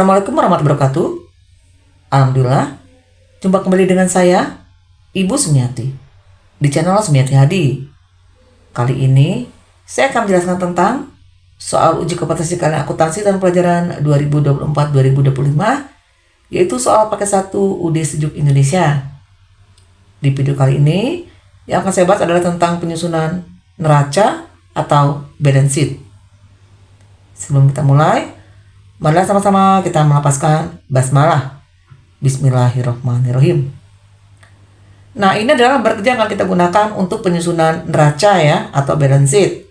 Assalamualaikum warahmatullahi wabarakatuh. Alhamdulillah, jumpa kembali dengan saya, Ibu Sumiati, di channel Sumiati Hadi. Kali ini, saya akan menjelaskan tentang soal uji kompetensi kalian akuntansi dan pelajaran 2024-2025, yaitu soal paket 1 UD Sejuk Indonesia. Di video kali ini, yang akan saya bahas adalah tentang penyusunan neraca atau balance sheet. Sebelum kita mulai, marilah sama-sama kita melafazkan basmalah. Bismillahirrahmanirrahim. Nah, ini adalah lembar kerja yang akan kita gunakan untuk penyusunan neraca ya, atau balance sheet.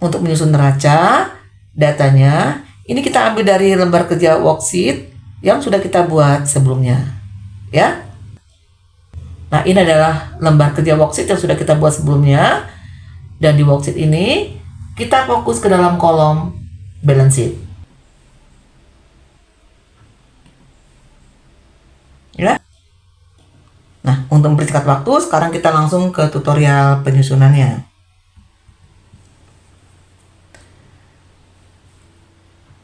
Untuk menyusun neraca, datanya ini kita ambil dari lembar kerja worksheet yang sudah kita buat sebelumnya. Ya. Nah, ini adalah lembar kerja worksheet yang sudah kita buat sebelumnya. Dan di worksheet ini, kita fokus ke dalam kolom balance sheet. Ya. Nah, untuk mempersingkat waktu, sekarang kita langsung ke tutorial penyusunannya.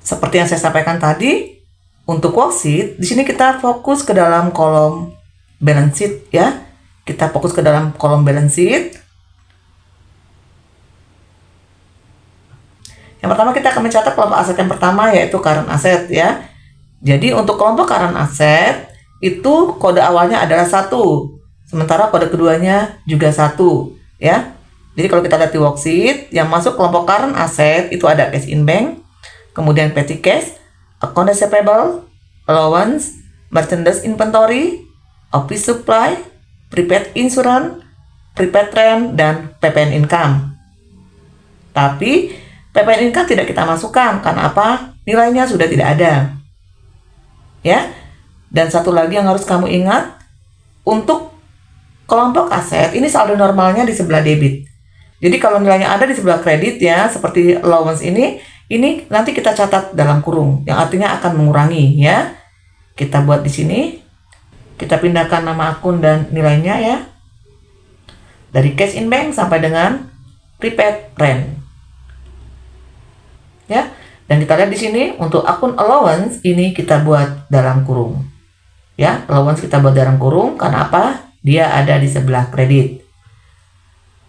Seperti yang saya sampaikan tadi, untuk worksheet, di sini kita fokus ke dalam kolom balance sheet ya. Kita fokus ke dalam kolom balance sheet. Yang pertama kita akan mencatat kelompok aset yang pertama, yaitu current asset ya. Jadi untuk kelompok current asset itu kode awalnya adalah 1, sementara kode keduanya juga 1 ya. Jadi kalau kita lihat di worksheet, yang masuk kelompok current asset itu ada cash in bank, kemudian petty cash, account receivable, allowance, merchandise inventory, office supply, prepaid insurance, prepaid rent, dan PPN income. Tapi PPN income tidak kita masukkan, karena apa? Nilainya sudah tidak ada. Ya. Dan satu lagi yang harus kamu ingat, untuk kelompok aset, ini saldo normalnya di sebelah debit. Jadi kalau nilainya ada di sebelah kredit ya, seperti allowance ini nanti kita catat dalam kurung, yang artinya akan mengurangi ya. Kita buat di sini, kita pindahkan nama akun dan nilainya ya. Dari cash in bank sampai dengan prepaid rent. Ya. Dan kita lihat di sini, untuk akun allowance, ini kita buat dalam kurung. Ya, allowance kita buat dalam kurung, karena apa? Dia ada di sebelah kredit.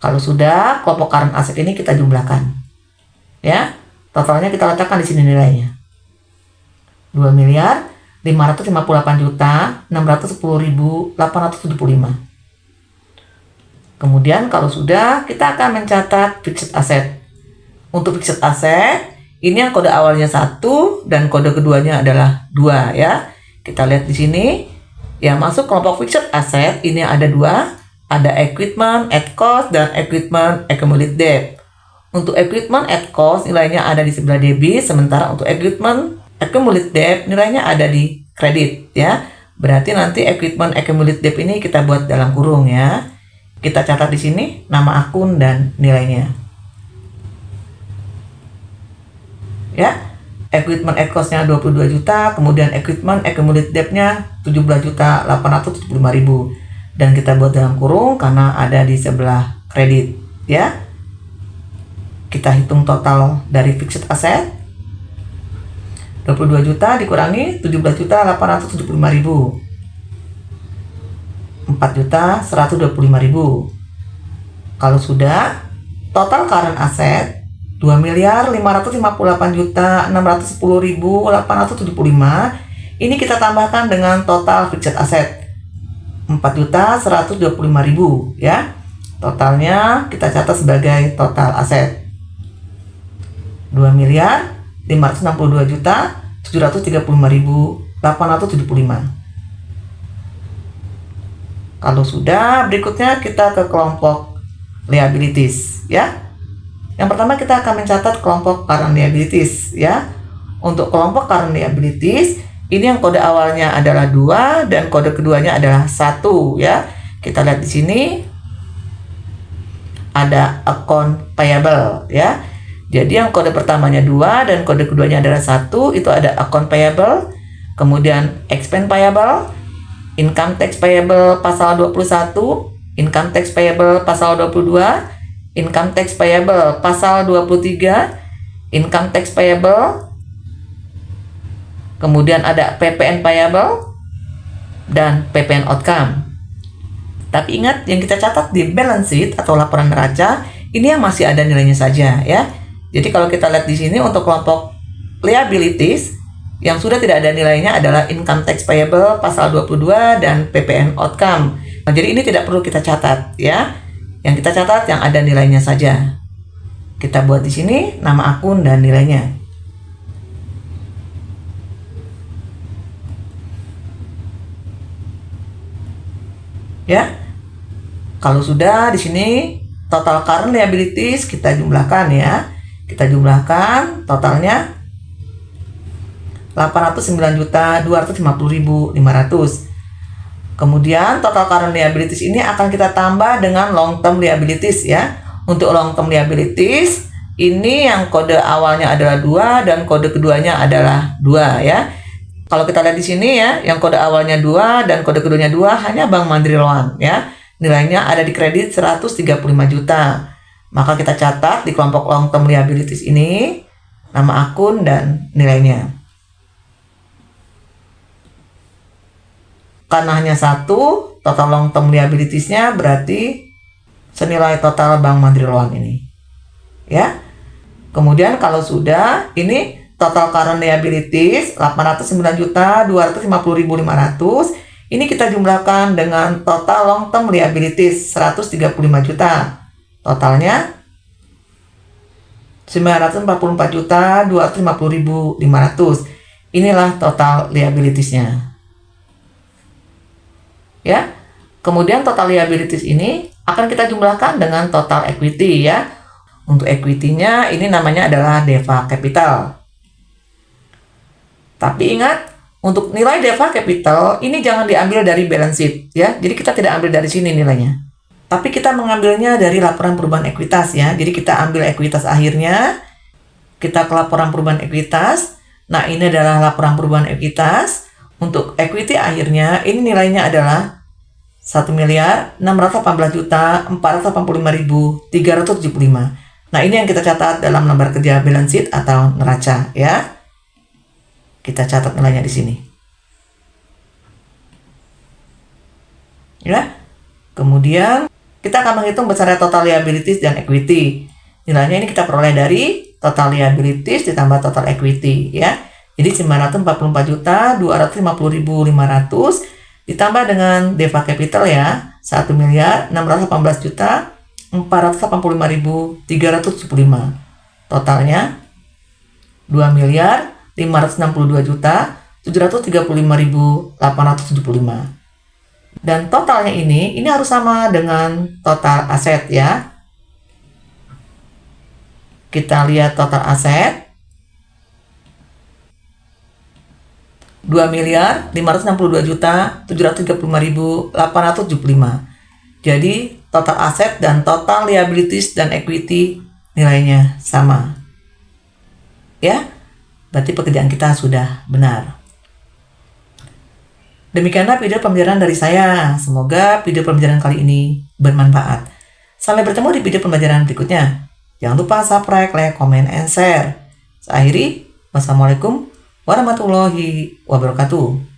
Kalau sudah, kelompok current asset ini kita jumlahkan. Ya, totalnya kita letakkan di sini nilainya. 2.558.610.875. Kemudian kalau sudah, kita akan mencatat fixed asset. Untuk fixed asset, ini yang kode awalnya 1 dan kode keduanya adalah 2 ya. Kita lihat di sini, yang masuk kelompok fixed asset ini ada 2, ada equipment at cost dan equipment accumulated debt. Untuk equipment at cost nilainya ada di sebelah debit, sementara untuk equipment accumulated debt nilainya ada di kredit ya. Berarti nanti equipment accumulated debt ini kita buat dalam kurung ya. Kita catat di sini nama akun dan nilainya. Ya. Equipment at cost-nya 22 juta, kemudian equipment accumulated debt-nya 17.875.000. Dan kita buat dalam kurung karena ada di sebelah kredit, ya. Kita hitung total dari fixed asset. 22 juta dikurangi 17.875.000. 4.125.000. Kalau sudah, total current asset 2.558.610.875. Ini kita tambahkan dengan total fixed asset 4.125.000 ya. Totalnya kita catat sebagai total aset 2.532.735.875. Kalau sudah, berikutnya kita ke kelompok liabilities ya. Yang pertama kita akan mencatat kelompok current liabilities ya. Untuk kelompok current liabilities, ini yang kode awalnya adalah 2 dan kode keduanya adalah 1 ya. Kita lihat di sini ada account payable ya. Jadi yang kode pertamanya 2 dan kode keduanya adalah 1, itu ada account payable, kemudian expense payable, income tax payable pasal 21, income tax payable pasal 22, income tax payable pasal 23, income tax payable kemudian ada PPN payable, dan PPN outcome. Tapi ingat, yang kita catat di balance sheet atau laporan neraca, ini yang masih ada nilainya saja ya. Jadi kalau kita lihat di sini untuk kelompok liabilities, yang sudah tidak ada nilainya adalah income tax payable pasal 22 dan PPN outcome. Nah, jadi ini tidak perlu kita catat ya. Yang kita catat yang ada nilainya saja. Kita buat di sini nama akun dan nilainya. Ya. Kalau sudah di sini total current liabilities kita jumlahkan ya. Kita jumlahkan totalnya 809.250.500. Kemudian total current liabilities ini akan kita tambah dengan long term liabilities ya. Untuk long term liabilities ini yang kode awalnya adalah 2 dan kode keduanya adalah 2 ya. Kalau kita lihat di sini ya, yang kode awalnya 2 dan kode keduanya 2 hanya Bank Mandiri Loan ya. Nilainya ada di kredit 135 juta. Maka kita catat di kelompok long term liabilities ini nama akun dan nilainya. Karena hanya satu, total long term liabilities-nya berarti senilai total Bank Mandiri Loan ini. Ya. Kemudian kalau sudah, ini total current liabilities 809.250.500. Ini kita jumlahkan dengan total long term liabilities 135 juta. Totalnya 944.250.500. Inilah total liabilities-nya. Ya. Kemudian total liabilities ini akan kita jumlahkan dengan total equity ya. Untuk equity-nya ini namanya adalah DEVA capital. Tapi ingat, untuk nilai DEVA capital ini jangan diambil dari balance sheet ya. Jadi kita tidak ambil dari sini nilainya. Tapi kita mengambilnya dari laporan perubahan ekuitas ya. Jadi kita ambil ekuitas akhirnya, kita ke laporan perubahan ekuitas. Nah, ini adalah laporan perubahan ekuitas. Untuk equity akhirnya ini nilainya adalah 1.618.485.375. Nah, ini yang kita catat dalam lembar kerja balance sheet atau neraca ya. Kita catat nilainya di sini. Ya. Kemudian kita akan menghitung besarnya total liabilities dan equity. Nilainya ini kita peroleh dari total liabilities ditambah total equity ya. Jadi 944.250.500 ditambah dengan DEVA capital ya, 1.618.485.375. Totalnya 2.562.735.875. Dan totalnya ini harus sama dengan total aset ya. Kita lihat total aset 2.562.735.875. Jadi total aset dan total liabilities dan equity nilainya sama. Ya. Berarti pekerjaan kita sudah benar. Demikianlah video pembelajaran dari saya. Semoga video pembelajaran kali ini bermanfaat. Sampai bertemu di video pembelajaran berikutnya. Jangan lupa subscribe, like, comment, and share. Saya akhiri. Wassalamualaikum warahmatullahi wabarakatuh.